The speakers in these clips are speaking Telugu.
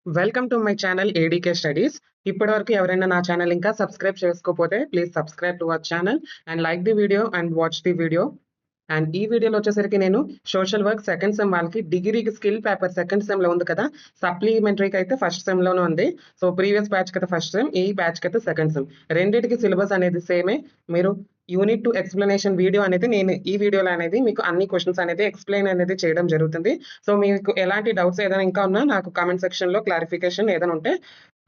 Welcome to my channel ADK studies. ఇప్పటివరకు ఎవరైనా నా ఛానల్ ఇంకా సబ్స్క్రైబ్ చేసుకోకపోతే please subscribe to our channel and like the video and watch the video. And ఈ వీడియోలో వచ్చేసరికి నేను సోషల్ వర్క్ సెకండ్ సెమ్ వాళ్ళకి డిగ్రీకి స్కిల్ పేపర్ సెకండ్ సెమ్లో ఉంది కదా, సప్లిమెంటరీకి అయితే ఫస్ట్ సెమ్లోనే ఉంది. సో ప్రీవియస్ బ్యాచ్కి అయితే ఫస్ట్ సెమ్, ఈ బ్యాచ్కి అయితే సెకండ్ సెమ్. రెండింటికి సిలబస్ అనేది సేమే. మీరు యూనిట్ టు ఎక్స్ప్లెనేషన్ వీడియో అనేది నేను ఈ వీడియోలో అనేది మీకు అన్ని క్వశ్చన్స్ అనేది ఎక్స్ప్లెయిన్ అనేది చేయడం జరుగుతుంది. సో మీకు ఎలాంటి డౌట్స్ ఏదైనా ఇంకా ఉన్నా నాకు కామెంట్ సెక్షన్లో క్లారిఫికేషన్ ఏదైనా ఉంటే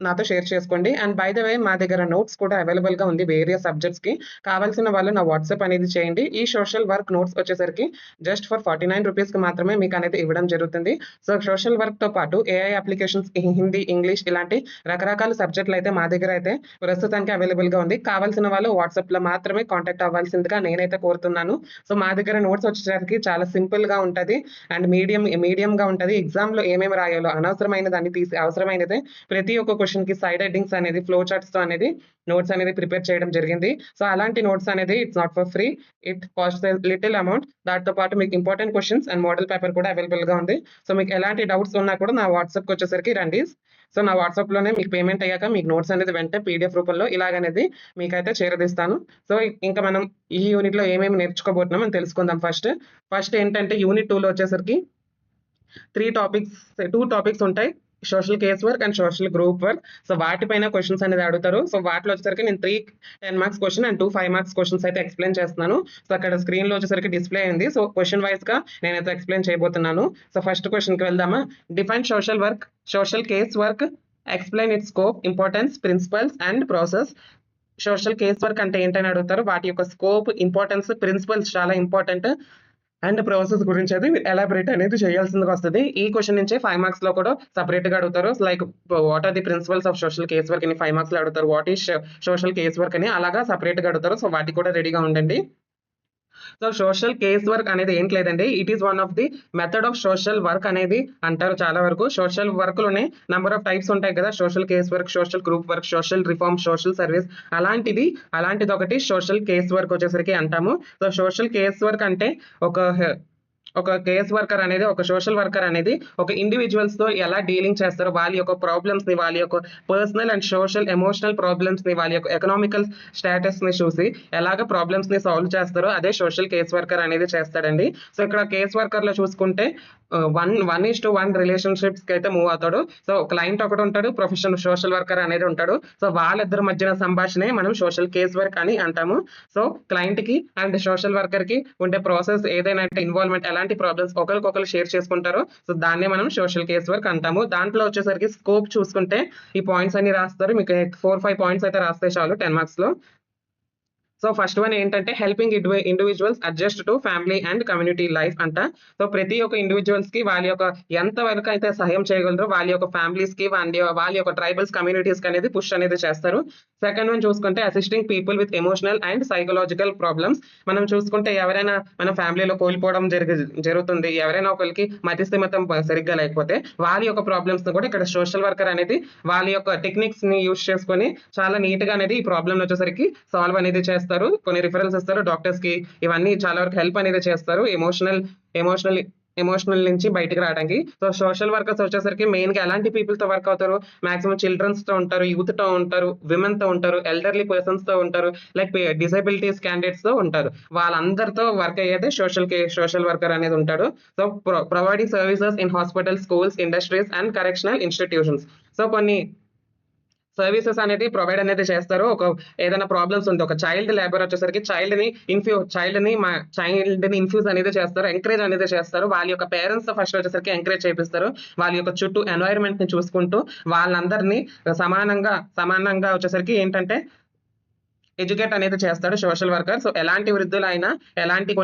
నాతో షేర్ చేసుకోండి. అండ్ బై ద వే మా దగ్గర నోట్స్ కూడా అవైలబుల్గా ఉంది వేరియస్ సబ్జెక్ట్స్కి. కావాల్సిన వాళ్ళు నా వాట్సాప్ అనేది చేయండి. ఈ సోషల్ వర్క్ నోట్స్ వచ్చేసరికి జస్ట్ ఫర్ 49 రూపీస్కి మాత్రమే మీకు అనేది ఇవ్వడం జరుగుతుంది. సో సోషల్ వర్క్తో పాటు ఏఐ అప్లికేషన్స్, హిందీ, ఇంగ్లీష్ ఇలాంటి రకరకాల సబ్జెక్టులు అయితే మా దగ్గర అయితే ప్రస్తుతానికి అవైలబుల్గా ఉంది. కావాల్సిన వాళ్ళు వాట్సాప్లో మాత్రమే కాంటాక్ట్ అవ్వాల్సిందిగా నేనైతే కోరుతున్నాను. సో మా దగ్గర నోట్స్ వచ్చేసరికి చాలా సింపుల్గా ఉంటుంది అండ్ మీడియంగా ఉంటుంది. ఎగ్జామ్లో ఏమేమి రాయాలో అనవసరమైన దాన్ని తీసి అవసరమైనదే ప్రతి ఒక్క క్వశ్చన్కి సైడ్ హెడ్డింగ్స్ అనేది ఫ్లో చార్ట్స్తో అనేది నోట్స్ అనేది ప్రిపేర్ చేయడం జరిగింది. సో అలాంటి నోట్స్ అనేది it's not for free, it cost little amount. దాంతో పాటు మీకు important questions and model paper కూడా అవైలబుల్గా ఉంది. సో మీకు ఎలాంటి డౌట్స్ ఉన్నా కూడా నా వాట్సాప్కి వచ్చేసరికి రండి. సో నా వాట్సాప్లోనే మీకు పేమెంట్ అయ్యాక మీకు నోట్స్ అనేది వెంటనే పీడిఎఫ్ రూపంలో ఇలాగనేది మీకైతే చేరదీస్తాను. సో ఇంకా మనం ఈ యూనిట్లో ఏమేమి నేర్చుకోబోతున్నాం అని తెలుసుకుందాం. ఫస్ట్ ఏంటంటే యూనిట్ 2లో వచ్చేసరికి టూ టాపిక్స్ ఉంటాయి, social case work and social group work. So వాటిపైన క్వశ్చన్స్ అనేది అడుగుతారు. సో వాటిలో వచ్చేసరికి నేను 3 10 marks question and 2 5 marks questions అయితే ఎక్స్ప్లెయిన్ చేస్తున్నాను. సో అక్కడ స్క్రీన్లో వచ్చేసరికి డిస్ప్లే అయింది. సో క్వశ్చన్ వైజ్గా నేనైతే ఎక్స్ప్లెయిన్ చేయబోతున్నాను. సో ఫస్ట్ క్వశ్చన్కి వెళ్దామా. Define social work, social case work, explain its scope, importance, principles and process. Social case work అంటే ఏంటని అడుగుతారు. వాటి యొక్క స్కోప్, ఇంపార్టెన్స్, ప్రిన్సిపల్స్ చాలా ఇంపార్టెంట్ అండ్ ప్రాసెస్ గురించి అది ఎలాబరేట్ అనేది చేయాల్సిందిగా వస్తుంది. ఈ క్వశ్చన్ నుంచే 5 మార్క్స్ లో కూడా సపరేట్ గా అడుగుతారు. Like what are the principles of social case work అని 5 మార్క్స్ లో అడుగుతారు. What is social case work అని అలాగా సపరేట్ గా అడుగుతారు. సో వాటికి కూడా రెడీగా ఉండండి. సో సోషల్ కేస్ వర్క్ అనేది ఏంటి లేదండి, it is one of the method of social work అనేది అంటారు. చాలా వరకు సోషల్ వర్క్ లోనే నెంబర్ ఆఫ్ టైప్స్ ఉంటాయి కదా, social case work, social group work, social reform, social service. అలాంటిది ఒకటి సోషల్ కేస్ వర్క్ వచ్చేసరికి అంటాము. సో సోషల్ కేస్ వర్క్ అంటే ఒక కేస్ వర్కర్ అనేది, ఒక సోషల్ వర్కర్ అనేది ఒక ఇండివిజువల్స్ తో ఎలా డీలింగ్ చేస్తారో, వాళ్ళ యొక్క ప్రాబ్లమ్స్ ని, వాళ్ళ యొక్క personal and social emotional problems ని, వాళ్ళ యొక్క ఎకనామికల్ స్టేటస్ ని చూసి ఎలాగ ప్రాబ్లమ్స్ ని సాల్వ్ చేస్తారో అదే సోషల్ కేస్ వర్కర్ అనేది చేస్తాడండి. సో ఇక్కడ కేస్ వర్కర్ లో చూసుకుంటే 1:1 రిలేషన్షిప్స్ కి అయితే మూవ్ అవుతాడు. సో క్లయింట్ ఒకటి ఉంటాడు, ప్రొఫెషనల్ సోషల్ వర్కర్ అనేది ఉంటాడు. సో వాళ్ళిద్దరి మధ్యన సంభాషణే మనం సోషల్ కేస్ వర్క్ అని అంటాము. సో క్లయింట్ కి అండ్ సోషల్ వర్కర్ కి ఉండే ప్రాసెస్ ఏదైనా ఇన్వాల్వ్మెంట్, ఎలాంటి ప్రాబ్లమ్స్ ఒకరికొకరు షేర్ చేసుకుంటారో సో దాన్నే మనం సోషల్ కేస్ వర్క్ అంటాము. దాంట్లో వచ్చేసరికి స్కోప్ చూసుకుంటే ఈ పాయింట్స్ అన్ని రాస్తారు. మీకు 4-5 పాయింట్స్ అయితే రాస్తే చాలు 10 మార్క్స్ లో. సో ఫస్ట్ వన్ ఏంటంటే helping individuals adjust to family and community life అంట. సో ప్రతి ఒక్క ఇండివిజువల్స్ కి వాళ్ళ యొక్క ఎంత వరకు అయితే సహాయం చేయగలరో వాళ్ళ యొక్క ఫ్యామిలీస్ కి, వాళ్ళ యొక్క ట్రైబల్స్ కమ్యూనిటీస్ కి అనేది పుష్ అనేది చేస్తారు. సెకండ్ వన్ చూసుకుంటే assisting people with emotional and psychological problems. మనం చూసుకుంటే ఎవరైనా మన ఫ్యామిలీలో కోల్పోవడం జరుగుతుంది, ఎవరైనా ఒకరికి మతిస్థిమితం సరిగ్గా లేకపోతే వాళ్ళ యొక్క ప్రాబ్లమ్స్ ని కూడా ఇక్కడ సోషల్ వర్కర్ అనేది వాళ్ళ యొక్క టెక్నిక్స్ ని యూజ్ చేసుకొని చాలా నీట్ గా అనేది ఈ ప్రాబ్లమ్ వచ్చేసరికి సాల్వ్ అనేది చేస్తారు. కొన్ని రిఫరెన్స్ ఇస్తారు డాక్టర్స్ కి, ఇవన్నీ చాలా వరకు హెల్ప్ అనేది చేస్తారు ఎమోషనల్ నుంచి బయటకు రావడానికి. సో సోషల్ వర్కర్స్ వచ్చేసరికి మెయిన్ గా ఎలాంటి పీపుల్ తో వర్క్ అవుతారు, మాక్సిమం చిల్డ్రన్స్ తో ఉంటారు, యూత్ తో ఉంటారు, విమెన్ తో ఉంటారు, ఎల్డర్లీ పర్సన్స్ తో ఉంటారు, లైక్ డిసబిలిటీస్ క్యాండిడేట్స్ తో ఉంటారు. వాళ్ళందరితో వర్క్ అయ్యేది సోషల్ వర్కర్ అనేది ఉంటాడు. So providing services in hospital, schools, industries and correctional institutions. So కొన్ని సర్వీసెస్ అనేది ప్రొవైడ్ అనేది చేస్తారు. ఏదైనా ప్రాబ్లమ్స్ ఉంది, ఒక చైల్డ్ లేబర్ వచ్చేసరికి చైల్డ్ ని ఇన్ఫ్యూజ్ అనేది చేస్తారు, ఎంకరేజ్ అనేది చేస్తారు. వాళ్ళ యొక్క పేరెంట్స్ తో ఫస్ట్ వచ్చేసరికి ఎంకరేజ్ చేపిస్తారు. వాళ్ళ యొక్క చుట్టూ ఎన్వైరన్మెంట్ ని చూసుకుంటూ వాళ్ళందరినీ సమానంగా వచ్చేసరికి ఏంటంటే ఎడ్యుకేట్ అనేది చేస్తాడు సోషల్ వర్కర్. సో ఎలాంటి వృద్ధులైనా, ఎలాంటి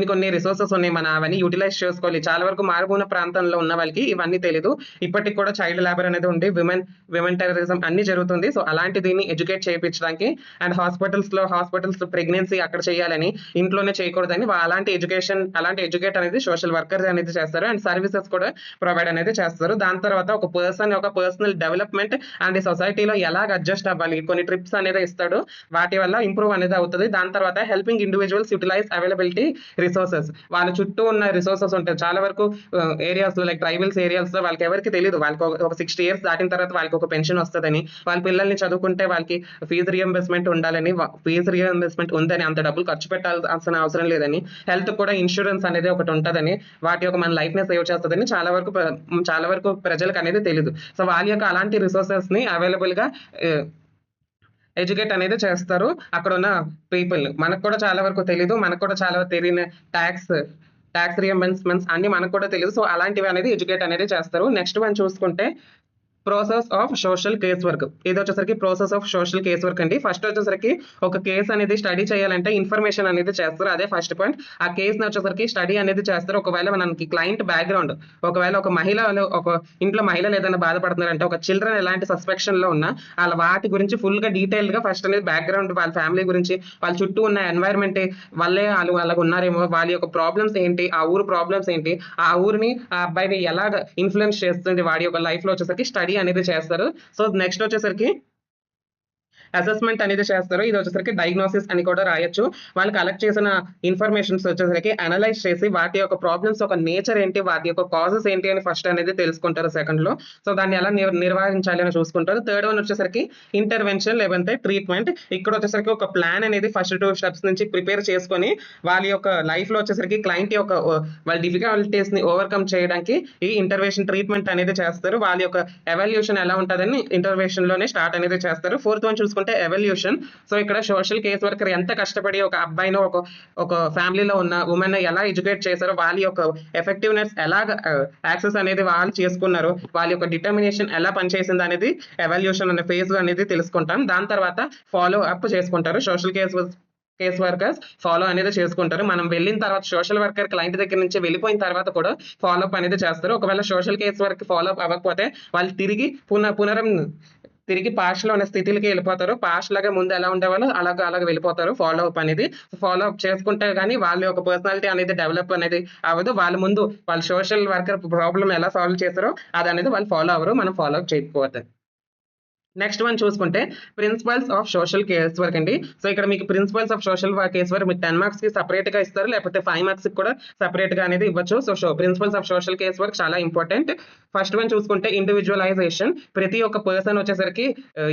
కొన్ని రిసోర్సెస్ ఉన్నాయి, మన అవన్నీ యూటిలైజ్ చేసుకోవాలి. చాలా వరకు మారుమూల ప్రాంతంలో ఉన్న వాళ్ళకి ఇవన్నీ తెలీదు. ఇప్పటికి కూడా చైల్డ్ లేబర్ అనేది ఉండి విమెన్ టెర్రరిజం అన్ని జరుగుతుంది. సో అలాంటి దీన్ని ఎడ్యుకేట్ చేయించడానికి అండ్ హాస్పిటల్స్ ప్రెగ్నెన్సీ అక్కడ చేయాలని, ఇంట్లోనే చేయకూడదని అలాంటి ఎడ్యుకేట్ అనేది సోషల్ వర్కర్ అనేది చేస్తారు. అండ్ సర్వీసెస్ కూడా ప్రొవైడ్ అనేది చేస్తారు. దాని తర్వాత ఒక పర్సనల్ డెవలప్మెంట్ అండ్ సొసైటీలో ఎలాగ అడ్జస్ట్ అవ్వాలి, కొన్ని ట్రిప్స్ అనేది ఇస్తాడు. వాటి వల్ల ఇంప్రూవ్ అనేది అవుతుంది. దాని తర్వాత helping individuals utilize availability resources, వాళ్ళ చుట్టూ ఉన్న రిసోర్సెస్ ఉంటాయి చాలా వరకు. ఏరియాస్ లో లైక్ ట్రైబల్స్ ఏరియాస్ లో వాళ్ళకి ఎవరికి తెలియదు, వాళ్ళకి ఒక 60 years దాటిన తర్వాత వాళ్ళకి ఒక పెన్షన్ వస్తుందని, వాళ్ళ పిల్లల్ని చదువుకుంటే వాళ్ళకి ఫీజు రియంబర్స్మెంట్ ఉండాలని, ఫీజు రియంబర్స్మెంట్ ఉందని, అంత డబ్బులు ఖర్చు పెట్టాల్సిన అవసరం లేదని, హెల్త్ కూడా ఇన్సూరెన్స్ అనేది ఒకటి ఉంటుందని, వాటి యొక్క మన లైఫ్ ని సేవ్ చేస్తుందని చాలా వరకు ప్రజలకు అనేది తెలియదు. సో వాళ్ళ యొక్క అలాంటి రిసోర్సెస్ ని అవైలబుల్ గా ఎడ్యుకేట్ అనేది చేస్తారు అక్కడ ఉన్న పీపుల్. మనకు కూడా చాలా వరకు తెలీదు, మనకు కూడా చాలా తెలియని ట్యాక్స్ రియంబర్స్మెంట్స్ అన్ని మనకు కూడా తెలియదు. సో అలాంటివి అనేది ఎడ్యుకేట్ అనేది చేస్తారు. నెక్స్ట్ వన్ చూసుకుంటే process of social case work. ఇది వచ్చేసరికి process of social case work అండి. ఫస్ట్ వచ్చేసరికి ఒక కేసు అనేది స్టడీ చేయాలంటే ఇన్ఫర్మేషన్ అనేది చేస్తారు, అదే ఫస్ట్ పాయింట్. ఆ కేసుని వచ్చేసరికి స్టడీ అనేది చేస్తారు. ఒకవేళ మనకి క్లయింట్ బ్యాక్గ్రౌండ్, ఒకవేళ ఒక ఇంట్లో మహిళలు ఏదైనా బాధపడుతున్నారంటే, ఒక చిల్డ్రన్ ఎలాంటి సస్పెక్షన్ లో ఉన్నా వాళ్ళ వాటి గురించి ఫుల్ గా డీటెయిల్ గా ఫస్ట్ అనేది బ్యాక్గ్రౌండ్, వాళ్ళ ఫ్యామిలీ గురించి, వాళ్ళ చుట్టూ ఉన్న ఎన్వైరన్మెంట్ వాళ్ళే వాళ్ళు అలాగ ఉన్నారేమో, వాళ్ళ యొక్క ప్రాబ్లమ్స్ ఏంటి, ఆ ఊరు ప్రాబ్లమ్స్ ఏంటి, ఆ ఊరిని ఆ అబ్బాయిని ఎలాగ ఇన్ఫ్లుయెన్స్ చేస్తుంది వాడి యొక్క లైఫ్ లో వచ్చేసరికి స్టడీ అనేది చేస్తారు. సో నెక్స్ట్ వచ్చేసరికి అసెస్మెంట్ అనేది చేస్తారు. ఇది వచ్చేసరికి డయాగ్నోసిస్ అని కూడా రాయొచ్చు. వాళ్ళు కలెక్ట్ చేసిన ఇన్ఫర్మేషన్స్ వచ్చేసరికి అనలైజ్ చేసి వాటి యొక్క ప్రాబ్లమ్స్ ఒక నేచర్ ఏంటి, వాటి యొక్క కాజెస్ ఏంటి అని ఫస్ట్ అనేది తెలుసుకుంటారు సెకండ్ లో. సో దాన్ని ఎలా నిర్వహించాలి అని చూసుకుంటారు. థర్డ్ వన్ వచ్చేసరికి ఇంటర్వెన్షన్ లేదంటే ట్రీట్మెంట్. ఇక్కడ వచ్చేసరికి ఒక ప్లాన్ అనేది ఫస్ట్ 2 steps నుంచి ప్రిపేర్ చేసుకొని వాళ్ళ యొక్క లైఫ్ లో వచ్చేసరికి క్లయింట్ యొక్క వాళ్ళ డిఫికల్టీస్ ని ఓవర్కమ్ చేయడానికి ఈ ఇంటర్వెన్షన్ ట్రీట్మెంట్ అనేది చేస్తారు. వాళ్ళ యొక్క ఎవాల్యూషన్ ఎలా ఉంటుందని ఇంటర్వెన్షన్ లోనే స్టార్ట్ అనేది చేస్తారు. ఫోర్త్ వన్ చూసుకుంటే ఎవల్యూషన్. సో ఇక్కడ సోషల్ కేస్ వర్కర్ ఎంత కష్టపడి ఒక అబ్బాయిని ఒక ఫ్యామిలీలో ఉన్న ఉమెన్ ఎలా ఎడ్యుకేట్ చేశారో, వాళ్ళ యొక్క ఎఫెక్టివ్నెస్ ఎలా యాక్సెస్ అనేది వాళ్ళు చేసుకున్నారు, వాళ్ళ యొక్క డిటర్మినేషన్ ఎలా పనిచేసింది అనేది ఎవల్యూషన్ అనే ఫేజ్ అనేది తెలుసుకుంటాం. దాని తర్వాత ఫాలో అప్ చేసుకుంటారు. సోషల్ కేస్ వర్కర్స్ ఫాలో అనేది చేసుకుంటారు. మనం వెళ్ళిన తర్వాత సోషల్ వర్కర్ క్లయింట్ దగ్గర నుంచి వెళ్ళిపోయిన తర్వాత కూడా ఫాలో అప్ అనేది చేస్తారు. ఒకవేళ social case work follow up అవ్వకపోతే వాళ్ళు తిరిగి పాస్ట్ లో ఉన్న స్థితికి వెళ్ళిపోతారు. పాస్ట్ లాగా ముందు ఎలా ఉండేవాళ్ళు అలాగ వెళ్ళిపోతారు. ఫాలో అప్ అనేది ఫాలో అప్ చేసుకుంటే కానీ వాళ్ళ యొక్క పర్సనాలిటీ అనేది డెవలప్ అనేది అవ్వదు. వాళ్ళు సోషల్ వర్కర్ ప్రాబ్లం ఎలా సాల్వ్ చేస్తారో అది అనేది వాళ్ళు ఫాలో అవ్వరు, మనం ఫాలో అప్ చేయకపోతే. నెక్స్ట్ వన్ చూసుకుంటే principles of social case work అండి. సో ఇక్కడ మీకు principles of social case work మీకు 10 marks కి సపరేట్ గా ఇస్తారు, లేకపోతే 5 marks కి కూడా సపరేట్ గా అనేది ఇవ్వచ్చు. So principles of social case work చాలా ఇంపార్టెంట్. ఫస్ట్ వన్ చూసుకుంటే ఇండివిజువలైజేషన్. ప్రతి ఒక్క పర్సన్ వచ్చేసరికి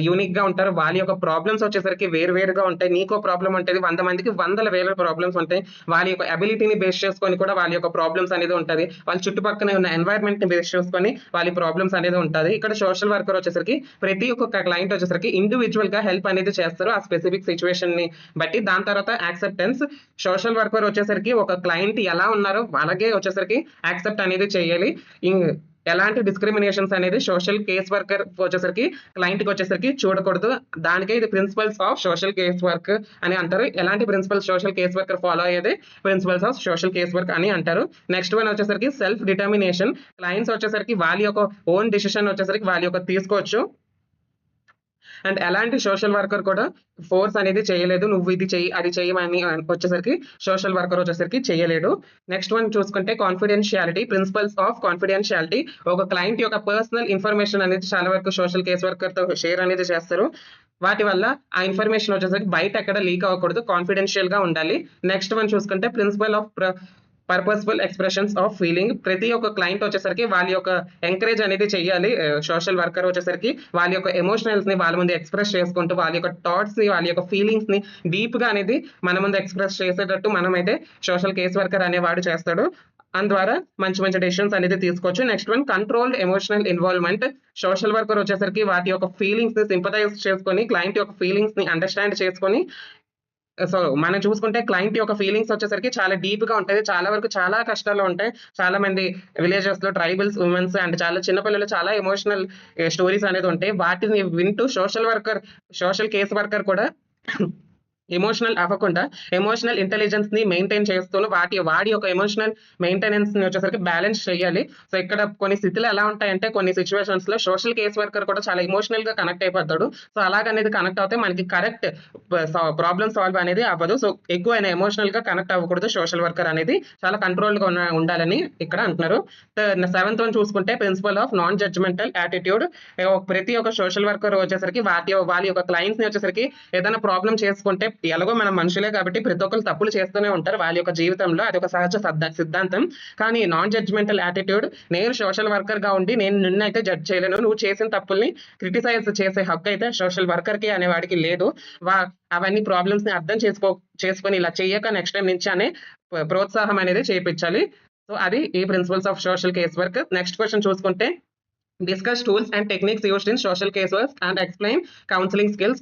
యూనిక్ గా ఉంటారు. వాళ్ళ యొక్క ప్రాబ్లమ్స్ వచ్చేసరికి వేరుగా ఉంటాయి. నీకో ప్రాబ్లం ఉంటుంది, 100 మందికి 100,000 ప్రాబ్లమ్స్ ఉంటాయి. వాళ్ళ యొక్క అబిలిటీని బేస్ చేసుకొని కూడా వాళ్ళ యొక్క ప్రాబ్లమ్స్ అనేది ఉంటుంది. వాళ్ళ చుట్టుపక్కల ఉన్న ఎన్వైరన్మెంట్ ని బేస్ చేసుకొని వాళ్ళ ప్రాబ్లమ్స్ అనేది ఉంటుంది. ఇక్కడ సోషల్ వర్కర్ వచ్చేసరికి ప్రతి ఒక్క క్లయింట్ వచ్చేసరికి ఇండివిజువల్ గా హెల్ప్ అనేది చేస్తారు ఆ స్పెసిఫిక్ సిచ్యువేషన్ ని బట్టి. దాని తర్వాత యాక్సెప్టెన్స్. సోషల్ వర్కర్ వచ్చేసరికి ఒక క్లయింట్ ఎలా ఉన్నారో అలాగే వచ్చేసరికి యాక్సెప్ట్ అనేది చేయాలి. ఎలాంటి డిస్క్రిమినేషన్స్ అనేది సోషల్ కేస్ వర్కర్ వచ్చేసరికి క్లయింట్ కి వచ్చేసరికి చూడకూడదు. దానికే ఇది principles of social case work అని అంటారు. ఎలాంటి principles social case worker follow అయ్యేది principles of social case work అని అంటారు. నెక్స్ట్ వన్ వచ్చేసరికి సెల్ఫ్ డిటర్మినేషన్. క్లయింట్స్ వచ్చేసరికి వాళ్ళ యొక్క ఓన్ డిసిషన్ వచ్చేసరికి వాళ్ళ యొక్క తీసుకోవచ్చు. అండ్ ఎలాంటి సోషల్ వర్కర్ కూడా ఫోర్స్ అనేది చేయలేదు, నువ్వు ఇది చెయ్యి అది చెయ్యమని వచ్చేసరికి సోషల్ వర్కర్ వచ్చేసరికి చేయలేడు. నెక్స్ట్ వన్ చూసుకుంటే కాన్ఫిడెన్షియాలిటీ. Principles of confidentiality. ఒక క్లయింట్ యొక్క పర్సనల్ ఇన్ఫర్మేషన్ అనేది చాలా వరకు సోషల్ కేస్ వర్కర్ తో షేర్ అనేది చేస్తారు. వాటి వల్ల ఆ ఇన్ఫర్మేషన్ వచ్చేసరికి బయట ఎక్కడ లీక్ అవ్వకూడదు, కాన్ఫిడెన్షియల్ గా ఉండాలి. నెక్స్ట్ వన్ చూసుకుంటే principle of purposeful expressions of feeling. ప్రతి ఒక్క క్లయింట్ వచ్చేసరికి వాళ్ళ యొక్క ఎంకరేజ్ అనేది చేయాలి. సోషల్ వర్కర్ వచ్చేసరికి వాళ్ళ యొక్క ఎమోషనల్స్ ని వాళ్ళ ముందు ఎక్స్ప్రెస్ చేసుకుంటూ వాళ్ళ యొక్క థాట్స్ ని వాళ్ళ యొక్క ఫీలింగ్స్ ని డీప్ గా అనేది మన ముందు ఎక్స్ప్రెస్ చేసేటట్టు మనమైతే సోషల్ కేస్ వర్కర్ అనేవాడు చేస్తాడు. ద్వారా మంచి డెసిషన్స్ అనేది తీసుకోవచ్చు. Next one controlled emotional involvement. Social worker వచ్చేసరికి వాటి యొక్క ఫీలింగ్స్ ని సింపథైజ్ చేసుకొని క్లయింట్ యొక్క ఫీలింగ్స్ ని అండర్స్టాండ్ చేసుకొని, సో మనం చూసుకుంటే క్లయింట్ యొక్క ఫీలింగ్స్ వచ్చేసరికి చాలా డీప్ గా ఉంటుంది. చాలా వరకు చాలా కష్టాలు ఉంటాయి. చాలా మంది విలేజెస్ లో ట్రైబల్స్ ఉమెన్స్ అండ్ చాలా చిన్నపిల్లలు చాలా ఎమోషనల్ స్టోరీస్ అనేది ఉంటాయి. వాటిని వింటూ సోషల్ కేస్ వర్కర్ కూడా ఎమోషనల్ అవ్వకుండా ఎమోషనల్ ఇంటెలిజెన్స్ ని మెయింటైన్ చేస్తూ వాడి యొక్క ఎమోషనల్ మెయింటెనెన్స్ ని వచ్చేసరికి బ్యాలెన్స్ చేయాలి. సో ఇక్కడ కొన్ని స్థితులు ఎలా ఉంటాయంటే కొన్ని సిచ్యువేషన్స్ లో సోషల్ కేస్ వర్కర్ కూడా చాలా ఎమోషనల్ గా కనెక్ట్ అయిపోతాడు. సో అలాగనేది కనెక్ట్ అవుతే మనకి కరెక్ట్ ప్రాబ్లమ్ సాల్వ్ అనేది అవ్వదు. సో ఎక్కువైనా ఎమోషనల్ గా కనెక్ట్ అవ్వకూడదు. సోషల్ వర్కర్ అనేది చాలా కంట్రోల్ గా ఉండాలని ఇక్కడ అంటున్నారు. 7th వన్ చూసుకుంటే principle of non judgmental attitude. ప్రతి ఒక్క సోషల్ వర్కర్ వచ్చేసరికి వాళ్ళ యొక్క క్లయింట్స్ ని వచ్చేసరికి ఏదైనా ప్రాబ్లం చేసుకుంటే ఎలాగో మనం మనుషులే కాబట్టి ప్రతి ఒక్కరు తప్పులు చేస్తూనే ఉంటారు వాళ్ళ యొక్క జీవితంలో, అది ఒక సహజ సిద్ధాంతం. కానీ నాన్ జడ్జ్మెంటల్ యాటిట్యూడ్, నేను సోషల్ వర్కర్ గా ఉండి నేను నిన్నైతే జడ్జ్ చేయలేను, నువ్వు చేసిన తప్పుల్ని క్రిటిసైజ్ చేసే హక్కు అయితే సోషల్ వర్కర్ కి అనేవాడికి లేదు. అవన్నీ ప్రాబ్లమ్స్ ని అర్థం చేసుకొని ఇలా చెయ్యక నెక్స్ట్ టైం నుంచి అనే ప్రోత్సాహం అనేది చేయించాలి. సో అది ఈ principles of social case work. Next question చూసుకుంటే, discuss tools and techniques used in social case work and explain counselling skills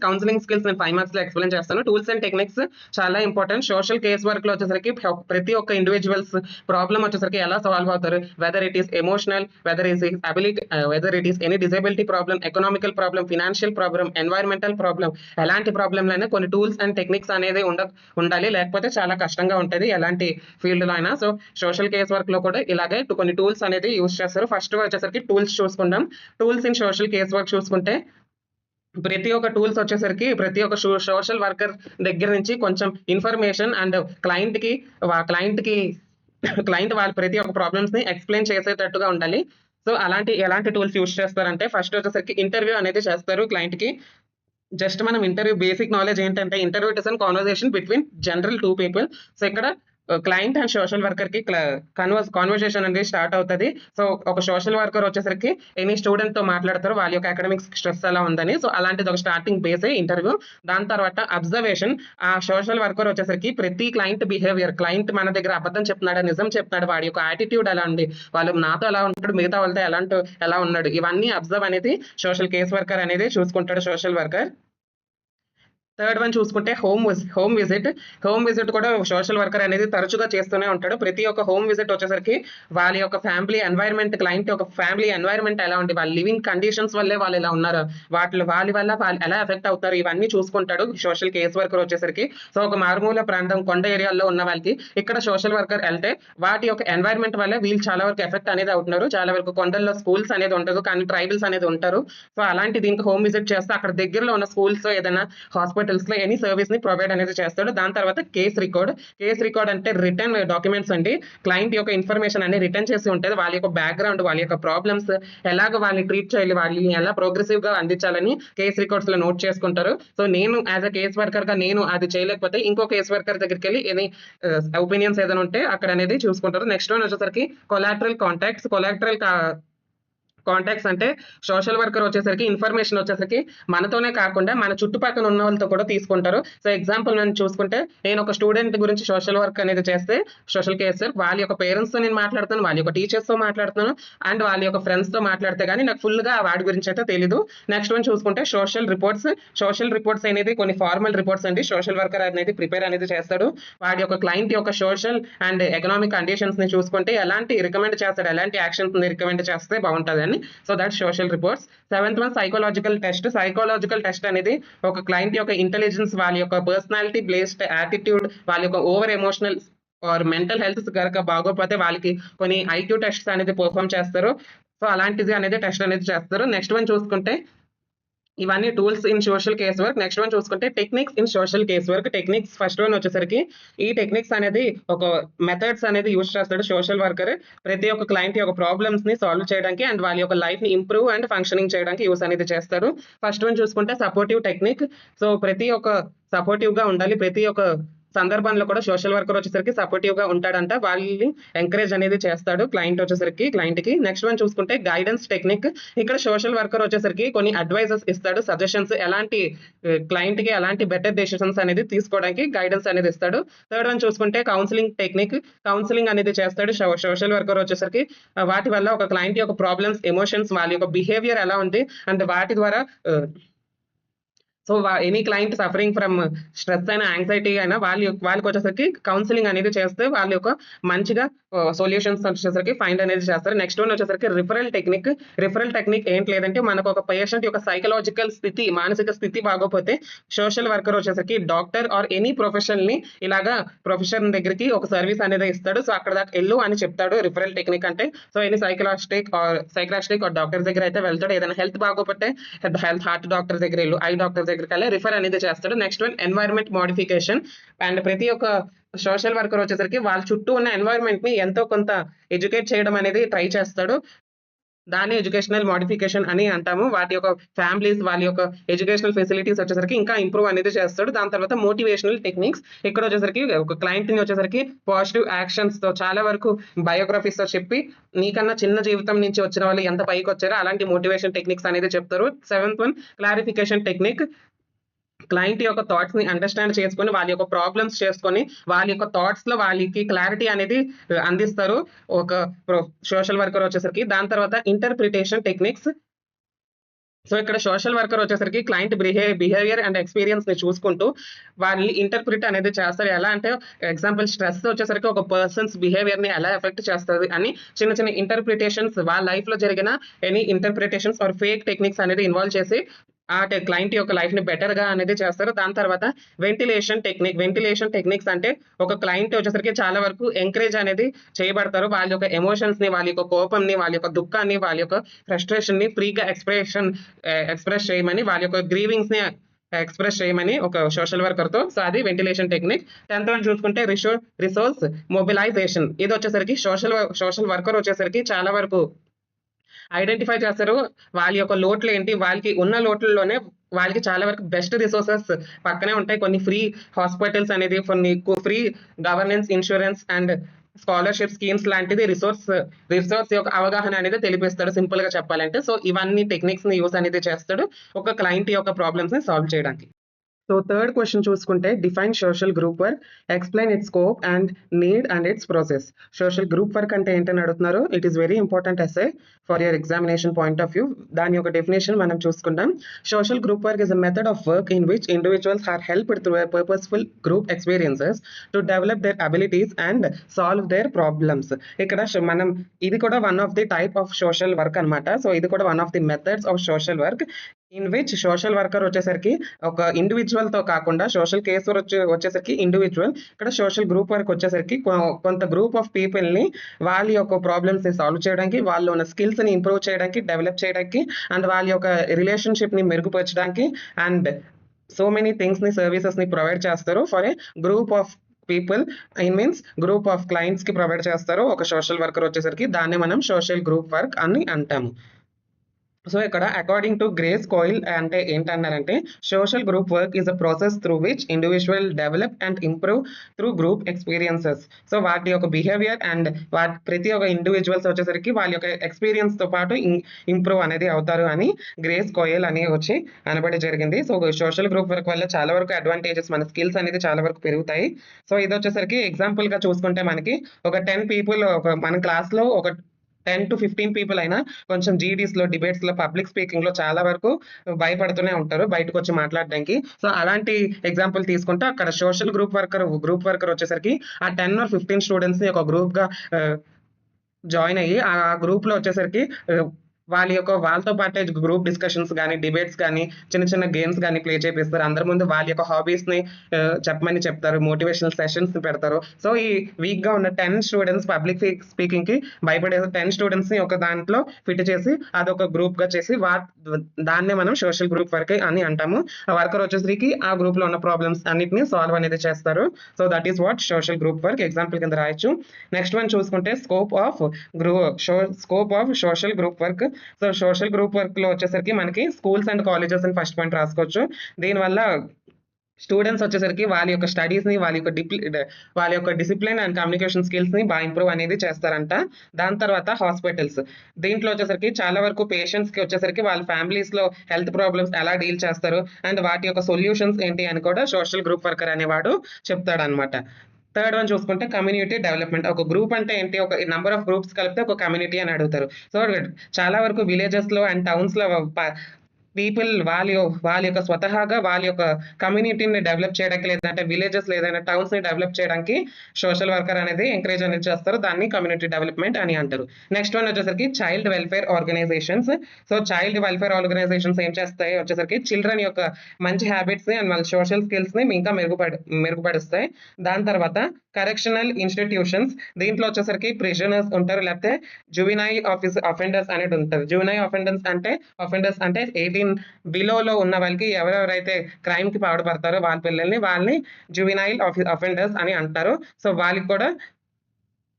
నేను 5 మార్క్స్ లో ఎక్స్ప్లెయిన్ చేస్తాను. టూల్స్ అండ్ టెక్నిక్స్ చాలా ఇంపార్టెంట్. సోషల్ కేస్ వర్క్ లో వచ్చేసరికి ప్రతి ఒక్క ఇండివిజువల్స్ ప్రాబ్లం వచ్చేసరికి ఎలా సాల్వ్ అవుతారు, whether it is emotional, whether it is any disability problem, economical problem, financial problem, environmental problem, ఎలాంటి ప్రాబ్లంలైనా కొన్ని టూల్స్ అండ్ టెక్నిక్స్ అనేది ఉండాలి, లేకపోతే చాలా కష్టంగా ఉంటుంది ఎలాంటి ఫీల్డ్ లో అయినా. సో సోషల్ కేస్ వర్క్ లో కూడా ఇలాగే కొన్ని టూల్స్ అనేది యూస్ చేస్తారు. ఫస్ట్ వచ్చేసరికి టూల్స్ చూసుకుంటాం. Tools in social case work చూసుకుంటే, ప్రతి ఒక్క టూల్స్ వచ్చేసరికి ప్రతి ఒక్క సోషల్ వర్కర్ దగ్గర నుంచి కొంచెం ఇన్ఫర్మేషన్ అండ్ క్లయింట్ వాళ్ళు ప్రతి ఒక్క ప్రాబ్లమ్స్ ని ఎక్స్ప్లెయిన్ చేసేటట్టుగా ఉండాలి. సో ఎలాంటి టూల్స్ యూస్ చేస్తారంటే, ఫస్ట్ వచ్చేసరికి ఇంటర్వ్యూ అనేది చేస్తారు క్లయింట్ కి. జస్ట్ మనం ఇంటర్వ్యూ బేసిక్ నాలెడ్జ్ ఏంటంటే, interview it is an conversation between general 2 people. So ఇక్కడ క్లయింట్ అండ్ సోషల్ వర్కర్ కి కాన్వర్సేషన్ అనేది స్టార్ట్ అవుతుంది. సో ఒక సోషల్ వర్కర్ వచ్చేసరికి ఎనీ స్టూడెంట్ తో మాట్లాడతారు వాళ్ళ యొక్క అకాడమిక్స్ స్ట్రెస్ ఎలా ఉందని. సో అలాంటిది ఒక స్టార్టింగ్ బేసే ఇంటర్వ్యూ. దాని తర్వాత అబ్జర్వేషన్. ఆ సోషల్ వర్కర్ వచ్చేసరికి ప్రతి క్లయింట్ బిహేవియర్, క్లయింట్ మన దగ్గర అబద్ధం చెప్తున్నాడా నిజం చెప్తున్నాడు, వాడి యొక్క యాటిట్యూడ్ ఎలా ఉంది, వాళ్ళు నాతో ఎలా ఉంటాడు, మిగతా వాళ్ళతో ఎలా ఉన్నాడు, ఇవన్నీ అబ్జర్వ్ అనేది సోషల్ కేస్ వర్కర్ అనేది చూసుకుంటాడు సోషల్ వర్కర్. థర్డ్ వన్ చూసుకుంటే హోమ్ విజిట్ కూడా సోషల్ వర్కర్ అనేది తరచుగా చేస్తూనే ఉంటాడు. ప్రతి ఒక్క హోమ్ విజిట్ వచ్చేసరికి వాళ్ళ యొక్క ఫ్యామిలీ ఎన్వైరన్మెంట్, క్లయింట్ యొక్క ఫ్యామిలీ ఎన్వైరన్మెంట్ ఎలా ఉంది, వాళ్ళ లివింగ్ కండిషన్స్ వల్లే వాళ్ళు ఎలా ఉన్నారు, వాళ్ళ వల్ల వాళ్ళు ఎలా ఎఫెక్ట్ అవుతారు, ఇవన్నీ చూసుకుంటాడు సోషల్ కేస్ వర్కర్ వచ్చేసరికి. సో ఒక మారుమూల ప్రాంతం కొండ ఏరియాల్లో ఉన్న వాళ్ళకి ఇక్కడ సోషల్ వర్కర్ వెళ్తే వాటి యొక్క ఎన్వైరన్మెంట్ వల్ల వీళ్ళు చాలా వరకు ఎఫెక్ట్ అనేది అవుతున్నారు. చాలా వరకు కొండల్లో స్కూల్స్ అనేది ఉండదు, కానీ ట్రైబల్స్ అనేది ఉంటారు. సో అలాంటి దీనికి హోమ్ విజిట్ చేస్తే అక్కడ దగ్గరలో ఉన్న స్కూల్స్ ఏదైనా హాస్పిటల్స్ లో ఎనీ సర్వీస్ ని ప్రొవైడ్ అనేది చేస్తాడు. దాని తర్వాత కేస్ రికార్డ్ అంటే రిటర్న్ డాక్యుమెంట్స్ అండి. క్లయింట్ యొక్క ఇన్ఫర్మేషన్ అనేది రిటర్న్ చేసి ఉంటుంది, వాళ్ళ యొక్క బ్యాక్గ్రౌండ్, వాళ్ళ యొక్క ప్రాబ్లమ్స్, ఎలాగ వాళ్ళని ట్రీట్ చేయాలి, వాళ్ళని ఎలా ప్రోగ్రెసివ్ గా అందించాలని కేస్ రికార్డ్స్ లో నోట్ చేసుకుంటారు. సో నేను యాజ్ అ కేస్ వర్కర్ గా నేను అది చేయలేకపోతే ఇంకో కేస్ వర్కర్ దగ్గరికి వెళ్ళి ఎనీ ఒపీనియన్స్ ఏదైనా ఉంటే అక్కడ అనేది చూసుకుంటారు. నెక్స్ట్ వన్ వచ్చేసరికి కొలాటరల్ కాంటాక్ట్స్ అంటే సోషల్ వర్కర్ వచ్చేసరికి ఇన్ఫర్మేషన్ వచ్చేసరికి మనతోనే కాకుండా మన చుట్టుపక్కల ఉన్న వాళ్ళతో కూడా తీసుకుంటారు. సో ఎగ్జాంపుల్ నేను చూసుకుంటే, నేను ఒక స్టూడెంట్ గురించి సోషల్ వర్క్ అనేది చేస్తే సోషల్ కేసర్ వాళ్ళ యొక్క పేరెంట్స్ తో నేను మాట్లాడుతాను, వాళ్ళ యొక్క టీచర్స్ తో మాట్లాడుతాను, అండ్ వాళ్ళ యొక్క ఫ్రెండ్స్ తో మాట్లాడితే కానీ నాకు ఫుల్ గా వాడి గురించి అయితే తెలీదు. నెక్స్ట్ వన్ చూసుకుంటే సోషల్ రిపోర్ట్స్ అనేది కొన్ని ఫార్మల్ రిపోర్ట్స్ అండి సోషల్ వర్కర్ అనేది ప్రిపేర్ అనేది చేస్తాడు. వాడి యొక్క క్లయింట్ యొక్క సోషల్ అండ్ ఎకనామిక్ కండిషన్స్ ని చూసుకుంటే ఎలాంటి రికమెండ్ చేస్తాడు, ఎలాంటి యాక్షన్స్ ని రికమెండ్ చేస్తే బాగుంటుంది అని. So that social reports. 7th one psychological test అనేది ఒక క్లయింట్ యొక్క ఇంటెలిజెన్స్, వాళ్ళ యొక్క పర్సనాలిటీ బేస్డ్ యాటిట్యూడ్, వాళ్ళ యొక్క over emotional or mental health కనుక బాగోకపోతే వాళ్ళకి కొన్ని ఐక్యూ టెస్ట్స్ అనేది పర్ఫామ్ చేస్తారు. సో అలాంటిది అనేది టెస్ట్ అనేది చేస్తారు. నెక్స్ట్ వన్ చూసుకుంటే ఇవన్నీ tools in social case work. Next one చూసుకుంటే techniques in social case work. Techniques first one వచ్చేసరికి ఈ టెక్నిక్స్ అనేది ఒక మెథడ్స్ అనేది యూజ్ చేస్తాడు సోషల్ వర్కర్ ప్రతి ఒక్క క్లయింట్ యొక్క ప్రాబ్లమ్స్ ని సాల్వ్ చేయడానికి అండ్ వాళ్ళ యొక్క లైఫ్ ని ఇంప్రూవ్ అండ్ ఫంక్షనింగ్ చేయడానికి యూస్ అనేది చేస్తారు. ఫస్ట్ వన్ చూసుకుంటే సపోర్టివ్ టెక్నిక్. సో ప్రతి ఒక్క సపోర్టివ్ గా ఉండాలి, ప్రతి ఒక్క సందర్భంలో కూడా సోషల్ వర్కర్ వచ్చేసరికి సపోర్టివ్ గా ఉంటాడంట, వాళ్ళని ఎంకరేజ్ అనేది చేస్తాడు క్లయింట్ కి. నెక్స్ట్ వన్ చూసుకుంటే గైడెన్స్ టెక్నిక్. ఇక్కడ సోషల్ వర్కర్ వచ్చేసరికి కొన్ని అడ్వైజెస్ ఇస్తాడు, సజెషన్స్, ఎలాంటి క్లయింట్ కి ఎలాంటి బెటర్ డెసిషన్స్ అనేది తీసుకోవడానికి గైడెన్స్ అనేది ఇస్తాడు. థర్డ్ వన్ చూసుకుంటే కౌన్సిలింగ్ టెక్నిక్. కౌన్సిలింగ్ అనేది చేస్తాడు సోషల్ వర్కర్ వచ్చేసరికి. వాటి వల్ల ఒక క్లయింట్ యొక్క ప్రాబ్లమ్స్, ఎమోషన్స్, వాళ్ళ యొక్క బిహేవియర్ ఎలా ఉంది అండ్ వాటి ద్వారా so any client suffering from stress అయినా యాంగ్జైటీ అయినా వాళ్ళకి వచ్చేసరికి కౌన్సిలింగ్ అనేది చేస్తే వాళ్ళ యొక్క మంచిగా సొల్యూషన్స్ వచ్చేసరికి ఫైండ్ అనేది చేస్తారు. నెక్స్ట్ వన్ వచ్చేసరికి రిఫరల్ టెక్నిక్ ఏంటి లేదంటే మనకు ఒక పేషెంట్ యొక్క సైకలాజికల్ స్థితి, మానసిక స్థితి బాగోపోతే సోషల్ వర్కర్ వచ్చేసరికి డాక్టర్ ఆర్ ఎనీ ప్రొఫెషనల్ ని ఇలాగా ప్రొఫెషన్ దగ్గరికి ఒక సర్వీస్ అనేది ఇస్తాడు. సో అక్కడ దాకా వెళ్ళు అని చెప్తాడు రిఫరల్ టెక్నిక్ అంటే. సో ఎనీ సైకలాస్టిక్ ఆర్ డాక్టర్ దగ్గర అయితే వెళ్తాడు. ఏదైనా హెల్త్ బాగోపోతే హార్ట్ డాక్టర్ దగ్గర వెళ్ళు, ఐ డాక్టర్ దగ్గరికి రిఫర్ అనేది చేస్తాడు. Next one environment modification. And ప్రతి ఒక్క సోషల్ వర్కర్ వచ్చేసరికి వాళ్ళ చుట్టూ ఉన్న ఎన్వైరన్మెంట్ ని ఎంతో కొంత ఎడ్యుకేట్ చేయడం అనేది ట్రై చేస్తాడు. దాన్ని ఎడ్యుకేషనల్ మోడిఫికేషన్ అని అంటాము. వాటి యొక్క ఫ్యామిలీస్, వాళ్ళ యొక్క ఎడ్యుకేషనల్ ఫెసిలిటీస్ వచ్చేసరికి ఇంకా ఇంప్రూవ్ అనేది చేస్తాడు. దాని తర్వాత మోటివేషనల్ టెక్నిక్స్. ఇక్కడ వచ్చేసరికి ఒక క్లయింట్‌ని వచ్చేసరికి పాజిటివ్ యాక్షన్స్‌తో చాలా వరకు బయోగ్రఫీస్‌తో చెప్పి, నీకన్నా చిన్న జీవితం నుంచి వచ్చిన వాళ్ళు ఎంత పైకొచ్చారో అలాంటి మోటివేషన్ టెక్నిక్స్ అనేది చెప్తారు. Seventh one clarification technique. Client యొక్క థాట్స్‌ని అండర్‌స్టాండ్ చేసుకొని, వాళ్ళ యొక్క ప్రాబ్లమ్స్ చేసుకొని, వాళ్ళ యొక్క థాట్స్‌లో వాళ్ళకి క్లారిటీ అనేది అందిస్తారు ఒక సోషల్ వర్కర్ వచ్చేసరికి. దాని తర్వాత ఇంటర్ప్రిటేషన్ టెక్నిక్స్. సో, ఇక్కడ సోషల్ వర్కర్ వచ్చేసరికి క్లయింట్ బిహేవియర్ అండ్ ఎక్స్‌పీరియన్స్‌ని చూసుకుంటూ వాళ్ళని ఇంటర్ప్రిట్ అనేది చేస్తారు. ఎలా అంటే ఎగ్జాంపుల్ స్ట్రెస్ వచ్చేసరికి ఒక పర్సన్స్ బిహేవియర్‌ని ఎలా ఎఫెక్ట్ చేస్తది అని చిన్న చిన్న ఇంటర్ప్రిటేషన్స్ వాళ్ళ లైఫ్‌లో జరిగిన any interpretations or fake techniques అనేది ఇన్వాల్వ్ చేసి క్లయింట్ యొక్క లైఫ్‌ని బెటర్‌గా అనేది చేస్తారు. దాని తర్వాత వెంటిలేషన్ టెక్నిక్. వెంటిలేషన్ టెక్నిక్స్ అంటే ఒక క్లయింట్ వచ్చేసరికి చాలా వరకు ఎంకరేజ్ అనేది చేయబడతారు. వాళ్ళ యొక్క ఎమోషన్స్‌ని, వాళ్ళ యొక్క కోపంని, వాళ్ళ యొక్క దుఃఖాన్ని, వాళ్ళ యొక్క ఫ్రస్ట్రేషన్‌ని ఫ్రీగా ఎక్స్‌ప్రెస్ చేయమని, వాళ్ళ యొక్క గ్రీవింగ్స్‌ని ఎక్స్‌ప్రెస్ చేయమని ఒక సోషల్ వర్కర్‌తో. సో, అది వెంటిలేషన్ టెక్నిక్. 10థ్ వన్ చూసుకుంటే రిసోర్స్ మొబిలైజేషన్. ఇదొచ్చేసరికి సోషల్ వర్కర్ వచ్చేసరికి చాలా వరకు ఐడెంటిఫై చేస్తారు. వాళ్ళ యొక్క లోట్లేంటి, వాళ్ళకి ఉన్న లోట్లలోనే వాళ్ళకి చాలా వరకు బెస్ట్ రిసోర్సెస్ పక్కనే ఉంటాయి. కొన్ని ఫ్రీ హాస్పిటల్స్ అనేది, కొన్ని free governance, insurance and scholarship schemes లాంటిది రిసోర్స్ యొక్క అవగాహన అనేది తెలిపిస్తాడు సింపుల్‌గా చెప్పాలంటే. సో, ఇవన్నీ టెక్నిక్స్‌ని యూజ్ అనేది చేస్తాడు ఒక క్లయింట్ యొక్క ప్రాబ్లమ్స్‌ని సాల్వ్ చేయడానికి. సో, థర్డ్ క్వెషన్ చూసుకుంటే define social group work, explain its scope and need and its process. Social group work అంటే ఏంటని అడుగుతున్నారు. It is very important essay for your examination point of view. దాని యొక్క డెఫినేషన్ మనం చూసుకుందాం. Social group work is a method of work in which individuals are helped through a purposeful group experiences to develop their abilities and solve their problems. ఇక్కడ మనం ఇది కూడా one of the type of social work అన్నమాట. సో, ఇది కూడా one of the methods of social work in which social worker వచ్చేసరికి ఒక ఇండివిజువల్‌తో కాకుండా సోషల్ కేసర్ వచ్చేసరికి ఇండివిజువల్. ఇక్కడ సోషల్ గ్రూప్ వర్క్ వచ్చేసరికి కొంత గ్రూప్ ఆఫ్ పీపుల్‌ని వాళ్ళ యొక్క ప్రాబ్లమ్స్‌ని సాల్వ్ చేయడానికి, వాళ్ళలో ఉన్న స్కిల్స్‌ని ఇంప్రూవ్ చేయడానికి, డెవలప్ చేయడానికి అండ్ వాళ్ళ యొక్క రిలేషన్‌షిప్‌ని మెరుగుపరచడానికి అండ్ సో మెనీ థింగ్స్‌ని, సర్వీసెస్‌ని ప్రొవైడ్ చేస్తారు for a group of people. Means group of క్లయింట్స్‌కి ప్రొవైడ్ చేస్తారు ఒక సోషల్ వర్కర్ వచ్చేసరికి. దాన్నే మనం సోషల్ గ్రూప్ వర్క్ అని అంటాము. సో, ఇక్కడ అకార్డింగ్ టు గ్రేస్ కోయిల్ అంటే ఏంటన్నారంటే, social group work is a process through which individual develop and improve through group experiences. So, వాటి యొక్క బిహేవియర్ అండ్ ప్రతి ఒక్క ఇండివిజువల్స్ వచ్చేసరికి వాళ్ళ యొక్క ఎక్స్‌పీరియన్స్‌తో పాటు ఇంప్రూవ్ అనేది అవుతారు అని గ్రేస్ కోయల్ అని వచ్చి అనబడి జరిగింది. సో, సోషల్ గ్రూప్ వర్క్ వల్ల చాలా వరకు అడ్వాంటేజెస్, మన స్కిల్స్ అనేది చాలా వరకు పెరుగుతాయి. సో, ఇదొచ్చేసరికి ఎగ్జాంపుల్‌గా చూసుకుంటే మనకి ఒక 10 పీపుల్ మన క్లాస్‌లో ఒక 10-15 పీపుల్ అయినా కొంచెం జీడీస్‌లో, డిబేట్స్‌లో, పబ్లిక్ స్పీకింగ్‌లో చాలా వరకు భయపడుతూనే ఉంటారు బయటకొచ్చి మాట్లాడడానికి. సో, అలాంటి ఎగ్జాంపుల్ తీసుకుంటే అక్కడ సోషల్ గ్రూప్ వర్కర్ వచ్చేసరికి ఆ 10 ఆర్ 15 స్టూడెంట్స్‌ని ఒక గ్రూప్‌గా ఆహ్, జాయిన్ అయ్యి ఆ గ్రూప్‌లో వచ్చేసరికి వాళ్ళతో పాటే గ్రూప్ డిస్కషన్స్ గాని, డిబేట్స్ గాని, చిన్న చిన్న గేమ్స్ గాని ప్లే చేపిస్తారు. అందరి ముందు వాళ్ళ యొక్క హాబీస్‌ని చెప్పమని చెప్తారు. మోటివేషనల్ సెషన్స్‌ని పెడతారు. సో, ఈ వీక్‌గా ఉన్న 10 స్టూడెంట్స్ పబ్లిక్ స్పీకింగ్‌కి భయపడే 10 స్టూడెంట్స్‌ని ఒక దాంట్లో ఫిట్ చేసి అదొక గ్రూప్‌గా చేసి దాన్నే మనం సోషల్ గ్రూప్ వర్క్ అని అంటాము. ఆ వర్కర్ వచ్చేసరికి ఆ గ్రూప్‌లో ఉన్న ప్రాబ్లమ్స్ అన్నిటిని సాల్వ్ అనేది చేస్తారు. So, that is what social group work. Example కింద రాయొచ్చు. నెక్స్ట్ వన్ చూసుకుంటే scope of social group work. So, social group వర్క్‌లో వచ్చేసరికి మనకి స్కూల్స్ అండ్ కాలేజెస్ అని ఫస్ట్ పాయింట్ రాసుకోవచ్చు. దీనివల్ల స్టూడెంట్స్ వచ్చేసరికి వాళ్ళ యొక్క స్టడీస్‌ని, వాళ్ళ యొక్క డిసిప్లిన్ అండ్ కమ్యూనికేషన్ స్కిల్స్‌ని ఇంప్రూవ్ అనేది చేస్తారంట. దాని తర్వాత హాస్పిటల్స్. దీంట్లో వచ్చేసరికి చాలా వరకు పేషెంట్స్‌కి వచ్చేసరికి వాళ్ళ ఫ్యామిలీస్‌లో హెల్త్ ప్రాబ్లమ్స్ ఎలా డీల్ చేస్తారు అండ్ వాటి యొక్క సొల్యూషన్స్ ఏంటి అని కూడా సోషల్ గ్రూప్ వర్కర్ అనేవాడు చెప్తాడన్నమాట. థర్డ్ వన్ చూసుకుంటే కమ్యూనిటీ డెవలప్‌మెంట్. ఒక గ్రూప్ అంటే ఏంటి? ఒక నంబర్ ఆఫ్ గ్రూప్స్ కలిపితే ఒక కమ్యూనిటీ అని అడుగుతారు. సో, చాలా వరకు విలేజెస్‌లో అండ్ టౌన్స్‌లో పీపుల్ వాళ్ళ యొక్క స్వతహాగా వాళ్ళ యొక్క కమ్యూనిటీని డెవలప్ చేయడానికి, లేదంటే విలేజెస్ ఏదైనా టౌన్స్‌ని డెవలప్ చేయడానికి సోషల్ వర్కర్ అనేది ఎంకరేజ్ అనేది చేస్తారు. దాన్ని కమ్యూనిటీ డెవలప్‌మెంట్ అని అంటారు. నెక్స్ట్ వన్ వచ్చేసరికి child welfare organizations. So, child welfare organizations ఏం చేస్తాయి వచ్చేసరికి చిల్డ్రన్ యొక్క మంచి హ్యాబిట్స్‌ని అండ్ వాళ్ళ సోషల్ స్కిల్స్‌ని ఇంకా మెరుగుపరుస్తాయి. దాని తర్వాత కరెక్షనల్ ఇన్‌స్టిట్యూషన్స్. దీంట్లో వచ్చేసరికి ప్రిజనర్స్ ఉంటారు, లేకపోతే జువెనైల్ అఫెండర్స్ అనేది ఉంటది. జువెనైల్ అఫెండర్స్ అంటే 18 బిలోలో ఉన్న వాళ్ళకి ఎవరెవరైతే క్రైమ్‌కి పాల్పడతారో వాళ్ళని జువెనైల్ అఫెండర్స్ అని అంటారు. సో, వాళ్ళకి కూడా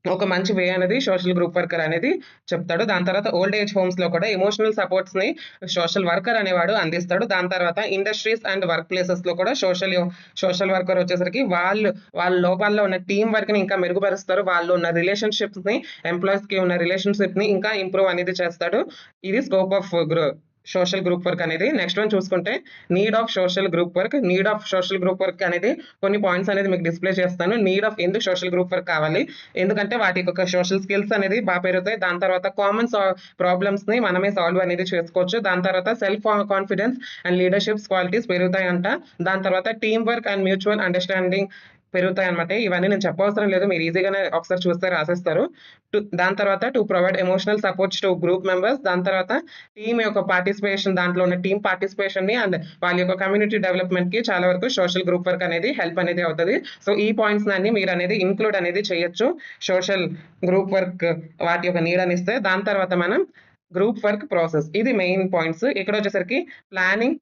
ఒక మంచి వే అనేది సోషల్ గ్రూప్ వర్కర్ అనేది చెప్తాడు. దాని తర్వాత ఓల్డ్ ఏజ్ హోమ్స్‌లో కూడా ఎమోషనల్ సపోర్ట్స్‌ని సోషల్ వర్కర్ అనేవాడు అందిస్తాడు. దాని తర్వాత ఇండస్ట్రీస్ అండ్ వర్క్ ప్లేసెస్‌లో కూడా సోషల్ వర్కర్ వచ్చేసరికి వాళ్ళ లోపాల్లో ఉన్న టీమ్ వర్క్‌ని ఇంకా మెరుగుపరుస్తారు. వాళ్ళు ఉన్న రిలేషన్‌షిప్స్‌ని ఎంప్లాయీస్‌కి ఉన్న రిలేషన్‌షిప్‌ని ఇంకా ఇంప్రూవ్ అనేది చేస్తాడు. ఇది scope of social group work అనేది. నెక్స్ట్ వన్ చూసుకుంటే need of social group work. Need of social group work అనేది కొన్ని పాయింట్స్ అనేది మీకు డిస్ప్లే చేస్తాను. నీడ్ ఆఫ్ ఎందుకు సోషల్ గ్రూప్ వర్క్ కావాలి? ఎందుకంటే వాటి యొక్క సోషల్ స్కిల్స్ అనేది బాగా పెరుగుతాయి. దాని తర్వాత కామన్ ప్రాబ్లమ్స్‌ని మనమే సాల్వ్ అనేది చేసుకోవచ్చు. దాని తర్వాత self confidence and leadership qualities పెరుగుతాయంట. దాని తర్వాత team work and mutual understanding పెరుగుతాయన్నమాట. ఇవన్నీ నేను చెప్పవసరం లేదు. మీరు ఈజీగానే ఒకసారి చూస్తే రాసేస్తారు. దాని తర్వాత to provide emotional supports to group members. దాని తర్వాత టీమ్ యొక్క పార్టిసిపేషన్, దాంట్లో ఉన్న టీమ్ పార్టిసిపేషన్‌ని అండ్ వాళ్ళ యొక్క కమ్యూనిటీ డెవలప్‌మెంట్‌కి చాలా వరకు సోషల్ గ్రూప్ వర్క్ అనేది హెల్ప్ అనేది అవుతది. సో, ఈ పాయింట్స్ అన్ని మీరు అనేది ఇంక్లూడ్ అనేది చేయొచ్చు. సోషల్ గ్రూప్ వర్క్ వాటి యొక్క నీడ్ అని ఇస్తే. దాని తర్వాత మనం గ్రూప్ వర్క్ ప్రాసెస్. ఇది మెయిన్ పాయింట్స్. ఇక్కడ వచ్చేసరికి ప్లానింగ్.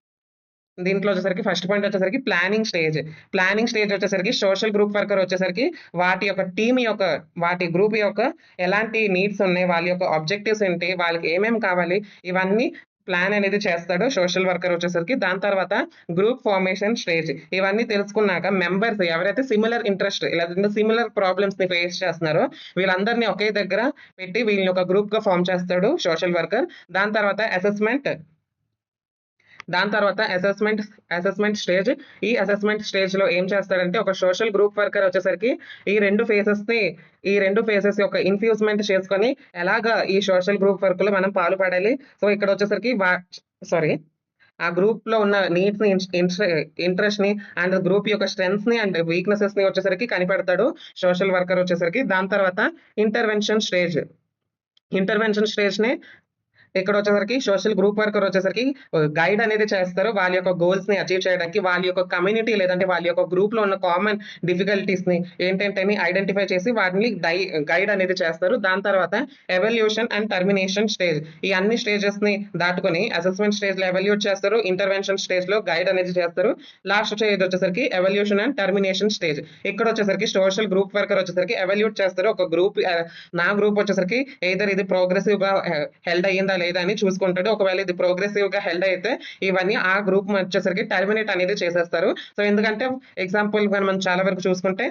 దీంట్లో వచ్చేసరికి ఫస్ట్ పాయింట్ వచ్చేసరికి ప్లానింగ్ స్టేజ్. ప్లానింగ్ స్టేజ్ వచ్చేసరికి సోషల్ గ్రూప్ వర్కర్ వచ్చేసరికి వాటి యొక్క టీమ్ యొక్క వాటి గ్రూప్ యొక్క ఎలాంటి నీడ్స్ ఉన్నాయి, వాళ్ళ యొక్క ఆబ్జెక్టివ్స్ ఏంటి, వాళ్ళకి ఏమేమి కావాలి, ఇవన్నీ ప్లాన్ అనేది చేస్తాడు సోషల్ వర్కర్ వచ్చేసరికి. దాని తర్వాత గ్రూప్ ఫార్మేషన్ స్టేజ్. ఇవన్నీ తెలుసుకున్నాక మెంబర్స్ ఎవరైతే సిమిలర్ ఇంట్రెస్ట్ లేదంటే సిమిలర్ ప్రాబ్లమ్స్ ని ఫేస్ చేస్తున్నారో వీళ్ళందరినీ ఒకే దగ్గర పెట్టి వీళ్ళని ఒక గ్రూప్ గా ఫామ్ చేస్తాడు సోషల్ వర్కర్. దాని తర్వాత అసెస్మెంట్ స్టేజ్. ఈ అసెస్మెంట్ స్టేజ్ లో ఏం చేస్తాడంటే ఒక సోషల్ గ్రూప్ వర్కర్ వచ్చేసరికి ఈ రెండు ఫేసెస్ యొక్క ఇన్ఫ్యూజ్మెంట్ చేసుకొని ఎలాగా ఈ సోషల్ గ్రూప్ వర్క్ లో మనం పాల్పడాలి. సో ఇక్కడ వచ్చేసరికి ఆ గ్రూప్ లో ఉన్న నీడ్స్ ని ఇంట్రెస్ట్ ని అండ్ గ్రూప్ యొక్క స్ట్రెంగ్స్ ని అండ్ వీక్నెసెస్ ని వచ్చేసరికి కనిపెడతాడు సోషల్ వర్కర్ వచ్చేసరికి. దాని తర్వాత ఇంటర్వెన్షన్ స్టేజ్ ని ఇక్కడ వచ్చేసరికి సోషల్ గ్రూప్ వర్కర్ వచ్చేసరికి గైడ్ అనేది చేస్తారు. వాళ్ళ యొక్క గోల్స్ ని అచీవ్ చేయడానికి వాళ్ళ యొక్క కమ్యూనిటీ లేదంటే వాళ్ళ యొక్క గ్రూప్ లో ఉన్న కామన్ డిఫికల్టీస్ ని ఏంటంటే ఐడెంటిఫై చేసి వాటిని గైడ్ అనేది చేస్తారు. దాని తర్వాత ఎవల్యూషన్ అండ్ టర్మినేషన్ స్టేజ్. ఈ అన్ని స్టేజెస్ ని దాటుకొని అసెస్మెంట్ స్టేజ్ లో ఎవల్యూట్ చేస్తారు, ఇంటర్వెన్షన్ స్టేజ్ లో గైడ్ అనేది చేస్తారు. లాస్ట్ స్టేజ్ వచ్చేసరికి ఎవల్యూషన్ అండ్ టర్మినేషన్ స్టేజ్. ఇక్కడ వచ్చేసరికి సోషల్ గ్రూప్ వర్కర్ వచ్చేసరికి ఎవల్యూట్ చేస్తారు. ఒక గ్రూప్ నా గ్రూప్ వచ్చేసరికి ఏదర్ ఇది ప్రోగ్రెసివ్ గా హెల్డ్ అయ్యిందా లేదా అని చూసుకుంటాడు. ఒకవేళ ఇది ప్రోగ్రెసివ్ గా హెల్డ్ అయితే ఇవన్నీ ఆ గ్రూప్ వచ్చేసరికి టర్మినేట్ అనేది చేసేస్తారు. సో ఎందుకంటే ఎగ్జాంపుల్ మనం చాలా వరకు చూసుకుంటే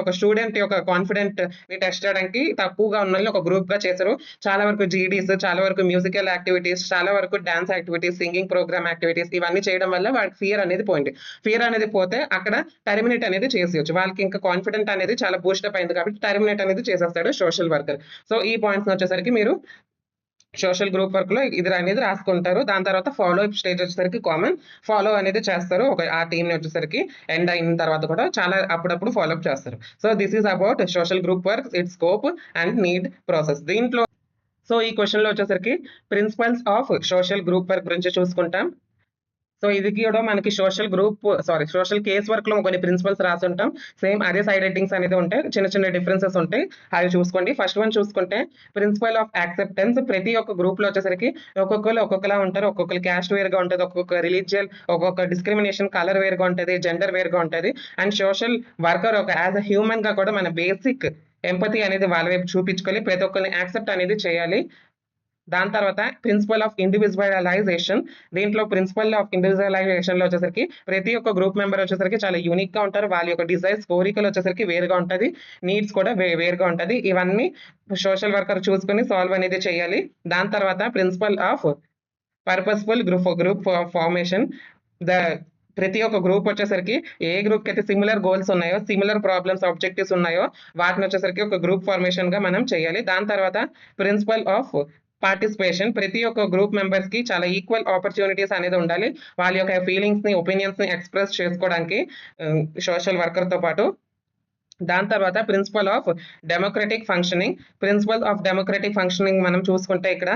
ఒక స్టూడెంట్ యొక్క కాన్ఫిడెంట్ ని టెస్ట్ చేయడానికి తక్కువగా ఉన్న ఒక గ్రూప్ గా చేశారు. చాలా వరకు జీడీస్, చాలా వరకు మ్యూజికల్ యాక్టివిటీస్, చాలా వరకు dance activities, singing program activities ఇవన్నీ చేయడం వల్ల వాళ్ళకి ఫియర్ అనేది పోయింది. ఫియర్ అనేది పోతే అక్కడ టర్మినేట్ అనేది చేసేయచ్చు. వాళ్ళకి ఇంకా కాన్ఫిడెంట్ అనేది చాలా బూస్టప్ అయింది కాబట్టి టర్మినేట్ అనేది చేసేస్తాడు సోషల్ వర్కర్. సో ఈ పాయింట్స్ వచ్చేసరికి మీరు సోషల్ గ్రూప్ వర్క్ లో ఇది అనేది రాసుకుంటారు. దాని తర్వాత ఫాలో అప్ స్టేజ్ వచ్చేసరికి కామన్ ఫాలో అనేది చేస్తారు. ఆ టీమ్ ని వచ్చేసరికి ఎండ్ అయిన తర్వాత కూడా చాలా అప్పుడప్పుడు ఫాలో అప్ చేస్తారు. So this is about social group work, its scope and need process. దీంట్లో సో ఈ క్వశ్చన్ లో వచ్చేసరికి principles of social group work గురించి చూసుకుంటాం. సో ఇది కూడా మనకి సోషల్ కేస్ వర్క్ లో కొన్ని ప్రిన్సిపల్స్ రాసి ఉంటాం. సేమ్ అదే సైడ్ హెడ్డింగ్స్ అనేది ఉంటాయి, చిన్న చిన్న డిఫరెన్సెస్ ఉంటాయి, అవి చూసుకోండి. ఫస్ట్ వన్ చూసుకుంటే ప్రిన్సిపల్ ఆఫ్ యాక్సెప్టెన్స్. ప్రతి ఒక్క గ్రూప్ లో వచ్చేసరికి ఒక్కొక్కరు ఒక్కొక్కలా ఉంటారు. ఒక్కొక్కరు క్యాస్ట్ వేర్ గా ఉంటుంది, ఒక్కొక్క రిలీజియన్, ఒక్కొక్క డిస్క్రిమినేషన్ కలర్ వేర్ గా ఉంటుంది, జెండర్ వేర్ గా ఉంటుంది. And social worker as a human గా కూడా మన బేసిక్ ఎంపతి అనేది వాళ్ళ వైపు చూపించుకొని ప్రతి ఒక్కరిని యాక్సెప్ట్ అనేది చేయాలి. దాని తర్వాత ప్రిన్సిపల్ ఆఫ్ ఇండివిజువలైజేషన్. దీంట్లో ప్రిన్సిపల్ ఆఫ్ ఇండివిజువలైజేషన్ లో వచ్చేసరికి ప్రతి ఒక్క గ్రూప్ మెంబర్ వచ్చేసరికి చాలా యూనిక్ గా ఉంటారు. వాళ్ళ యొక్క డిజైర్స్, కోరికలు వచ్చేసరికి వేరుగా ఉంటది, నీడ్స్ కూడా వేరుగా ఉంటది. ఇవన్నీ సోషల్ వర్కర్ చూసుకొని సాల్వ్ అనేది చేయాలి. దాని తర్వాత principle of purposeful group formation. ప్రతి ఒక్క గ్రూప్ వచ్చేసరికి ఏ గ్రూప్ కి అయితే సిమిలర్ గోల్స్ ఉన్నాయో, సిమిలర్ ప్రాబ్లమ్స్, ఆబ్జెక్టివ్స్ ఉన్నాయో వాటిని వచ్చేసరికి ఒక గ్రూప్ ఫార్మేషన్ గా మనం చేయాలి. దాని తర్వాత ప్రిన్సిపల్ ఆఫ్ పార్టిసిపేషన్. ప్రతి ఒక్క గ్రూప్ మెంబర్స్ కి చాలా ఈక్వల్ ఆపర్చునిటీస్ అనేది ఉండాలి వాళ్ళ యొక్క ఫీలింగ్స్ ని, ఒపీనియన్స్ ని ఎక్స్ప్రెస్ చేసుకోవడానికి సోషల్ వర్కర్ తో పాటు. దాని తర్వాత ప్రిన్సిపల్ ఆఫ్ డెమోక్రటిక్ ఫంక్షనింగ్ మనం చూసుకుంటే ఇక్కడ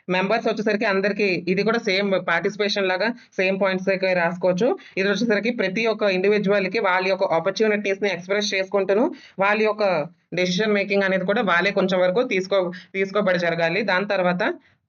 మెంబర్స్ వచ్చేసరికి అందరికి ఇది కూడా సేమ్ పార్టిసిపేషన్ లాగా సేమ్ పాయింట్స్ రాసుకోవచ్చు. ఇది వచ్చేసరికి ప్రతి ఒక్క ఇండివిజువల్ కి వాళ్ళ యొక్క ఆపర్చునిటీస్ ని ఎక్స్ప్రెస్ చేసుకుంటూ వాళ్ళ యొక్క డెసిషన్ మేకింగ్ అనేది కూడా వాళ్ళే కొంచెం వరకు తీసుకోబడి జరగాలి. దాని తర్వాత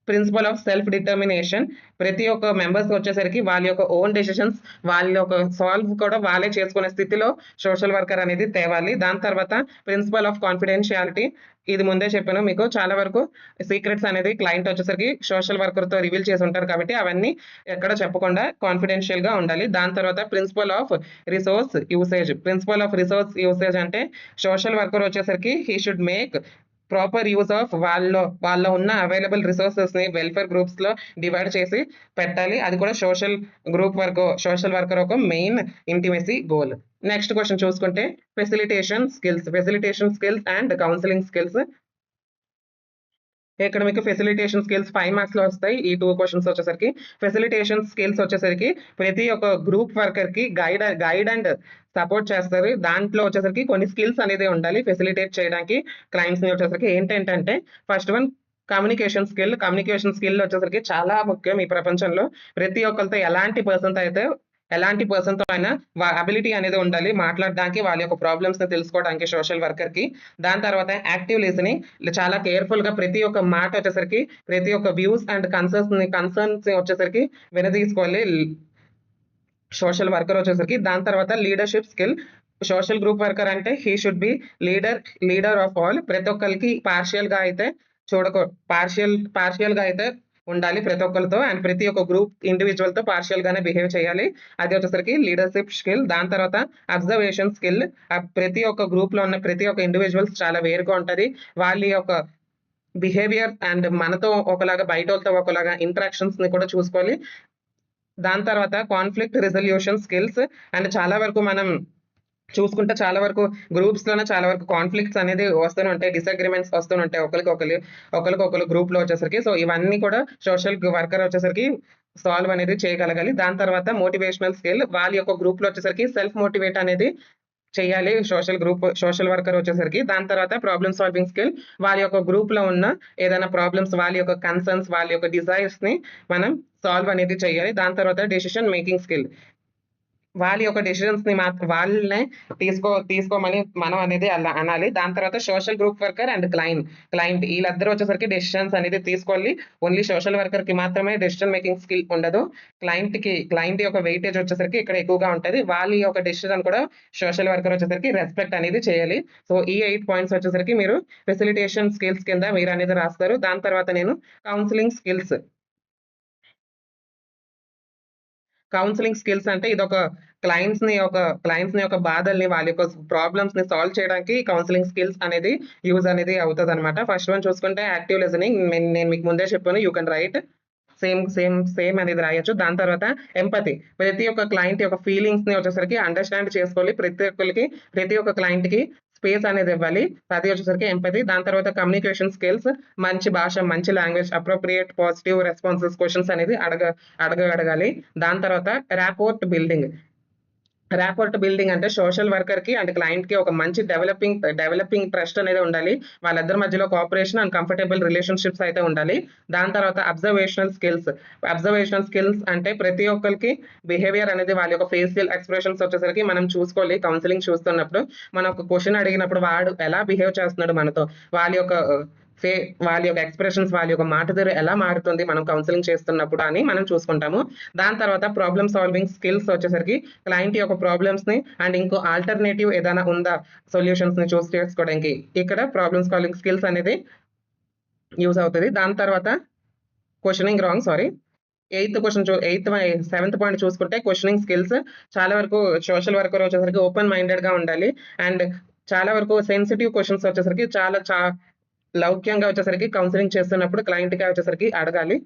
ప్రిన్సిపల్ ఆఫ్ సెల్ఫ్ డిటర్మినేషన్. ప్రతి ఒక్క మెంబర్స్ వచ్చేసరికి వాళ్ళ యొక్క ఓన్ డెసిషన్స్, వాళ్ళ యొక్క సాల్వ్ కూడా వాళ్ళే చేసుకునే స్థితిలో సోషల్ వర్కర్ అనేది తేవాలి. దాని తర్వాత ప్రిన్సిపల్ ఆఫ్ కాన్ఫిడెన్షియాలిటీ. ఇది ముందే చెప్పాను మీకు, చాలా వరకు సీక్రెట్స్ అనేది క్లయింట్ వచ్చేసరికి సోషల్ వర్కర్తో రివీల్ చేసి ఉంటారు కాబట్టి అవన్నీ ఎక్కడ చెప్పకుండా కాన్ఫిడెన్షియల్ గా ఉండాలి. దాని తర్వాత principle of resource usage. Principle of resource usage అంటే సోషల్ వర్కర్ వచ్చేసరికి he should make proper use of వాళ్ళ ఉన్న అవైలబుల్ రిసోర్సెస్ ని వెల్ఫేర్ గ్రూప్స్ లో డివైడ్ చేసి పెట్టాలి. అది కూడా సోషల్ వర్కర్ ఒక main intimacy goal. Next question చూసుకుంటే facilitation skills and counselling skills. ఇక్కడ మీకు ఫెసిలిటేషన్ స్కిల్స్ 5 మార్క్స్ లో వస్తాయి. ఈ 2 క్వశ్చన్స్ వచ్చేసరికి ఫెసిలిటేషన్ స్కిల్స్ వచ్చేసరికి ప్రతి ఒక్క గ్రూప్ వర్కర్ కి గైడ్ అండ్ సపోర్ట్ చేస్తారు. దాంట్లో వచ్చేసరికి కొన్ని స్కిల్స్ అనేది ఉండాలి ఫెసిలిటేట్ చేయడానికి క్లయింట్స్ ని. వచ్చేసరికి ఏంటంటే ఫస్ట్ వన్ కమ్యూనికేషన్ స్కిల్ వచ్చేసరికి చాలా ముఖ్యం ఈ ప్రపంచంలో. ప్రతి ఒక్కరితో ఎలాంటి పర్సన్ తో అయినా అబిలిటీ అనేది ఉండాలి మాట్లాడడానికి, వాళ్ళ యొక్క ప్రాబ్లమ్స్ ని తెలుసుకోవడానికి సోషల్ వర్కర్ కి. దాని తర్వాత యాక్టివ్ లిసనింగ్. చాలా కేర్ఫుల్ గా ప్రతి ఒక్క మాట వచ్చేసరికి, ప్రతి ఒక్క వ్యూస్ అండ్ కన్సర్న్స్ వచ్చేసరికి వినదీసుకోవాలి సోషల్ వర్కర్ వచ్చేసరికి. దాని తర్వాత leadership skill. Social group worker అంటే he should be leader of all. ప్రతి ఒక్కరికి పార్షియల్ గా అయితే పార్షియల్ గా అయితే ఉండాలి ప్రతి ఒక్కరితో, అండ్ ప్రతి ఒక్క గ్రూప్ ఇండివిజువల్ తో పార్షియల్ గానే బిహేవ్ చేయాలి. అది వచ్చేసరికి లీడర్షిప్ స్కిల్. దాని తర్వాత అబ్జర్వేషన్ స్కిల్. ప్రతి ఒక్క గ్రూప్ లో ఉన్న ప్రతి ఒక్క ఇండివిజువల్స్ చాలా వేరుగా ఉంటది. వాళ్ళ యొక్క బిహేవియర్ అండ్ మనతో ఒకలాగా బయట వాళ్ళతో ఒకలాగా ఇంటరాక్షన్స్ ని కూడా చూసుకోవాలి. దాని తర్వాత కాన్ఫ్లిక్ట్ రిజల్యూషన్ స్కిల్స్. అండ్ చాలా వరకు మనం చూసుకుంటే చాలా వరకు గ్రూప్స్ లోనే చాలా వరకు కాన్ఫ్లిక్ట్స్ అనేది వస్తూనే ఉంటాయి, డిసగ్రిమెంట్స్ వస్తూనే ఉంటాయి ఒకరికొకరు గ్రూప్ లో వచ్చేసరికి. సో ఇవన్నీ కూడా సోషల్ వర్కర్ వచ్చేసరికి సాల్వ్ అనేది చేయగలగాలి. దాని తర్వాత మోటివేషనల్ స్కిల్. వాళ్ళ యొక్క గ్రూప్ లో వచ్చేసరికి సెల్ఫ్ మోటివేట్ అనేది చేయాలి సోషల్ వర్కర్ వచ్చేసరికి. దాని తర్వాత ప్రాబ్లమ్ సాల్వింగ్ స్కిల్. వాళ్ళ యొక్క గ్రూప్ లో ఉన్న ఏదైనా ప్రాబ్లమ్స్, వాళ్ళ యొక్క కన్సర్న్స్, వాళ్ళ యొక్క డిజైర్స్ ని మనం సాల్వ్ అనేది చేయాలి. దాని తర్వాత డెసిషన్ మేకింగ్ స్కిల్. వాళ్ళ యొక్క డెసిషన్స్ ని మాత్రం వాళ్ళనే తీసుకోమని మనం అనేది అలా అనాలి. దాని తర్వాత social group worker and client వీళ్ళిద్దరూ వచ్చేసరికి డెసిషన్స్ అనేది తీసుకోవాలి. ఓన్లీ సోషల్ వర్కర్ కి మాత్రమే డెసిషన్ మేకింగ్ స్కిల్ ఉండదు. క్లయింట్ యొక్క వెయిటేజ్ వచ్చేసరికి ఇక్కడ ఎక్కువగా ఉంటది. వాళ్ళ యొక్క డెసిషన్ కూడా సోషల్ వర్కర్ వచ్చేసరికి రెస్పెక్ట్ అనేది చేయాలి. సో ఈ 8 పాయింట్స్ వచ్చేసరికి మీరు ఫెసిలిటేషన్ స్కిల్స్ కింద మీరు అనేది రాస్తారు. దాని తర్వాత నేను కౌన్సిలింగ్ స్కిల్స్ అంటే ఇది ఒక క్లయింట్స్ ని యొక్క బాధల్ని, వాళ్ళ యొక్క ప్రాబ్లమ్స్ ని సాల్వ్ చేయడానికి కౌన్సిలింగ్ స్కిల్స్ అనేది యూజ్ అనేది అవుతుంది అనమాట. ఫస్ట్ వన్ చూసుకుంటే యాక్టివ్ లిసనింగ్. నేను మీకు ముందే చెప్పాను, యూ కెన్ రైట్ సేమ్ అనేది రాయొచ్చు. దాని తర్వాత ఎంపతి. ప్రతి ఒక్క క్లయింట్ యొక్క ఫీలింగ్స్ ని వచ్చేసరికి అండర్స్టాండ్ చేసుకోవాలి. ప్రతి ఒక్క క్లయింట్ కి స్పేస్ అనేది ఇవ్వాలి. అది వచ్చేసరికి ఎంపతి. దాని తర్వాత కమ్యూనికేషన్ స్కిల్స్. మంచి భాష, మంచి language, appropriate positive responses questions అనేది అడగాలి. దాని తర్వాత ర్యాపోర్ట్ బిల్డింగ్ అంటే సోషల్ వర్కర్ కి అండ్ క్లయింట్ కి ఒక మంచి డెవలపింగ్ ట్రస్ట్ అనేది ఉండాలి. వాళ్ళిద్దరి మధ్యలో కోఆపరేషన్ అండ్ కంఫర్టబుల్ రిలేషన్షిప్స్ అయితే ఉండాలి. దాని తర్వాత అబ్జర్వేషనల్ స్కిల్స్ అంటే ప్రతి ఒక్కరికి బిహేవియర్ అనేది వాళ్ళ యొక్క ఫేషియల్ ఎక్స్ప్రెషన్స్ వచ్చేసరికి మనం చూసుకోవాలి. కౌన్సిలింగ్ చూస్తున్నప్పుడు మనం ఒక క్వశ్చన్ అడిగినప్పుడు వాడు ఎలా బిహేవ్ చేస్తున్నాడు మనతో, వాళ్ళ యొక్క ఎక్స్ప్రెషన్స్, వాళ్ళ యొక్క మాట తీరు ఎలా మారుతుంది మనం కౌన్సిలింగ్ చేస్తున్నప్పుడు అని మనం చూసుకుంటాము. దాని తర్వాత ప్రాబ్లమ్ సాల్వింగ్ స్కిల్స్ వచ్చేసరికి క్లయింట్ యొక్క ప్రాబ్లమ్స్ ని అండ్ ఇంకో ఆల్టర్నేటివ్ ఏదైనా ఉందా సొల్యూషన్స్ ని చూస్ చేసుకోవడానికి ఇక్కడ ప్రాబ్లమ్ సాల్వింగ్ స్కిల్స్ అనేది యూజ్ అవుతుంది. దాని తర్వాత సెవెంత్ పాయింట్ చూసుకుంటే క్వశ్చనింగ్ స్కిల్స్. చాలా వరకు సోషల్ వర్కర్ వచ్చేసరికి ఓపెన్ మైండెడ్ గా ఉండాలి. అండ్ చాలా వరకు సెన్సిటివ్ క్వశ్చన్స్ వచ్చేసరికి చాలా లౌక్యంగా వచ్చేసరికి కౌన్సిలింగ్ చేస్తున్నప్పుడు క్లయింట్ గా వచ్చేసరికి అడగాలి.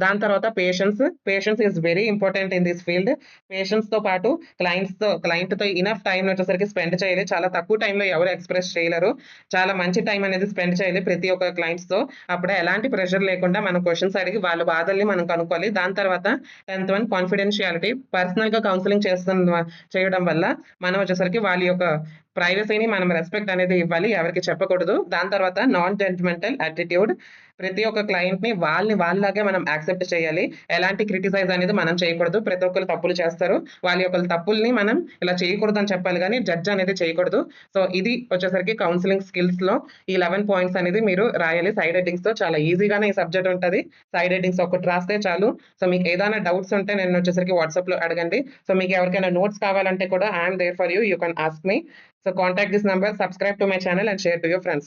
దాని తర్వాత patience is very important in this field. Patience తో పాటు క్లయింట్ తో ఇనఫ్ టైం వచ్చేసరికి స్పెండ్ చేయాలి. చాలా తక్కువ టైంలో ఎవరు ఎక్స్ప్రెస్ చేయలేరు. చాలా మంచి టైం అనేది స్పెండ్ చేయాలి ప్రతి ఒక్క క్లయింట్స్ తో. అప్పుడే ఎలాంటి ప్రెషర్ లేకుండా మనం క్వశ్చన్స్ అడిగి వాళ్ళ బాధల్ని మనం కనుక్కోవాలి. దాని తర్వాత 10th వన్ కాన్ఫిడెన్షియాలిటీ. పర్సనల్ గా కౌన్సిలింగ్ చేయడం వల్ల మనం వచ్చేసరికి వాళ్ళ యొక్క ప్రైవసీని మనం రెస్పెక్ట్ అనేది ఇవ్వాలి, ఎవరికి చెప్పకూడదు. దాని తర్వాత నాన్ జడ్జ్‌మెంటల్ యాటిట్యూడ్. ప్రతి ఒక్క క్లయింట్‌ని వాళ్ళలాగే మనం యాక్సెప్ట్ చేయాలి. ఎలాంటి క్రిటిసైజ్ అనేది మనం చేయకూడదు. ప్రతి ఒక్కళ్ళు తప్పులు చేస్తారు. వాళ్ళ యొక్క తప్పుల్ని మనం ఇలా చేయకూడదని చెప్పాలి గానీ, జడ్జ్ అనేది చేయకూడదు. సో, ఇది వచ్చేసరికి కౌన్సెలింగ్ స్కిల్స్‌లో ఈ 11 పాయింట్స్ అనేది మీరు రాయాలి సైడ్ హెడ్డింగ్స్‌తో. చాలా ఈజీగానే ఈ సబ్జెక్ట్ ఉంటది. సైడ్ హెడ్డింగ్స్ ఒకటి రాస్తే చాలు. సో, మీకు ఏదైనా డౌట్స్ ఉంటే నన్నొచ్చేసరికి వాట్సాప్‌లో అడగండి. సో, మీకు ఎవరికైనా నోట్స్ కావాలంటే కూడా I am there for you. You can ask me. So contact this number, subscribe to my channel and share to your friends.